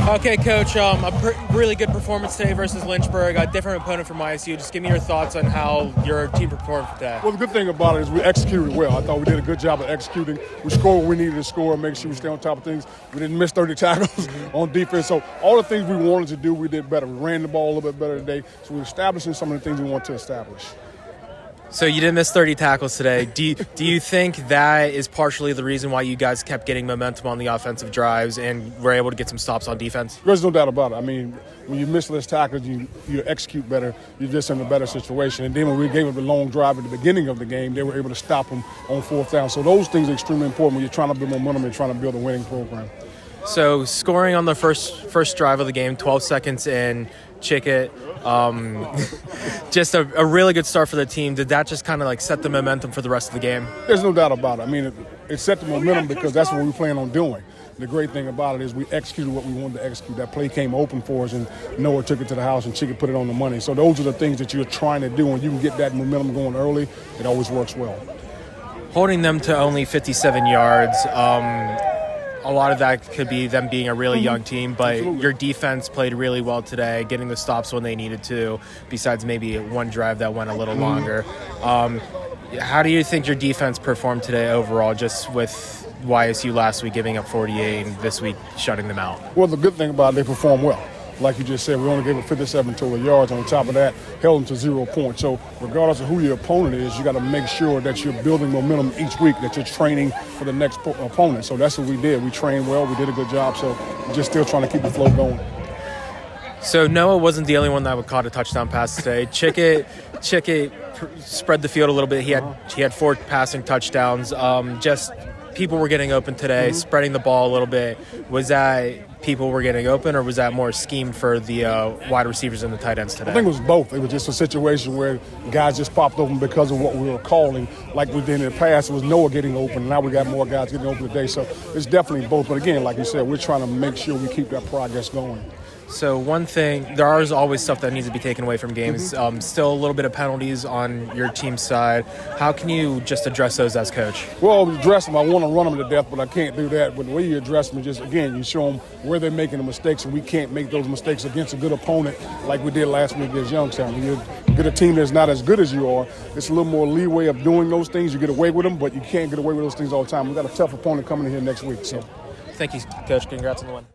Okay, Coach, really good performance today versus Lynchburg, a different opponent from ISU. Just give me your thoughts on how your team performed today. Well, the good thing about it is we executed well. I thought we did a good job of executing. We scored what we needed to score and make sure we stay on top of things. We didn't miss 30 tackles on defense. So all the things we wanted to do, we did better. We ran the ball a little bit better today. So we're establishing some of the things we want to establish. So you didn't miss 30 tackles today. Do you think that is partially the reason why you guys kept getting momentum on the offensive drives and were able to get some stops on defense? There's no doubt about it. I mean, when you miss less tackles, you execute better. You're just in a better situation. And then when we gave up the long drive at the beginning of the game, they were able to stop them on fourth down. So those things are extremely important when you're trying to build momentum and trying to build a winning program. So scoring on the first drive of the game, 12 seconds in, Chickett, just a really good start for the team. Did that just kind of like set the momentum for the rest of the game? There's no doubt about it. I mean, it set the momentum because that's what we plan on doing. The great thing about it is we executed what we wanted to execute. That play came open for us, and Noah took it to the house, and Chickett put it on the money. So those are the things that you're trying to do, and you can get that momentum going early. It always works well. Holding them to only 57 yards, a lot of that could be them being a really young team, but Absolutely. Your defense played really well today, getting the stops when they needed to, besides maybe one drive that went a little longer. How do you think your defense performed today overall, just with YSU last week giving up 48 and this week shutting them out? Well, the good thing about it, they performed well. Like you just said, we only gave up 57 total yards. On top of that, held them to 0 points. So regardless of who your opponent is, you got to make sure that you're building momentum each week, that you're training for the next opponent. So that's what we did. We trained well. We did a good job. So we're just still trying to keep the flow going. So Noah wasn't the only one that caught a touchdown pass today. Chickett spread the field a little bit. He had 4 passing touchdowns. Just people were getting open today, spreading the ball a little bit. Was that people were getting open, or was that more schemed for the wide receivers and the tight ends today? I think it was both. It was just a situation where guys just popped open because of what we were calling. Like we did in the past, it was Noah getting open. Now we got more guys getting open today. So it's definitely both. But again, like you said, we're trying to make sure we keep that progress going. So one thing, there is always stuff that needs to be taken away from games. Still a little bit of penalties on your team's side. How can you just address those as coach? Well, address them. I want to run them to death, but I can't do that. But the way you address them is just, again, you show them where they're making the mistakes, and we can't make those mistakes against a good opponent like we did last week against Youngstown. When you get a team that's not as good as you are, it's a little more leeway of doing those things. You get away with them, but you can't get away with those things all the time. We've got a tough opponent coming in here next week. So, Thank you, Coach. Congrats on the win.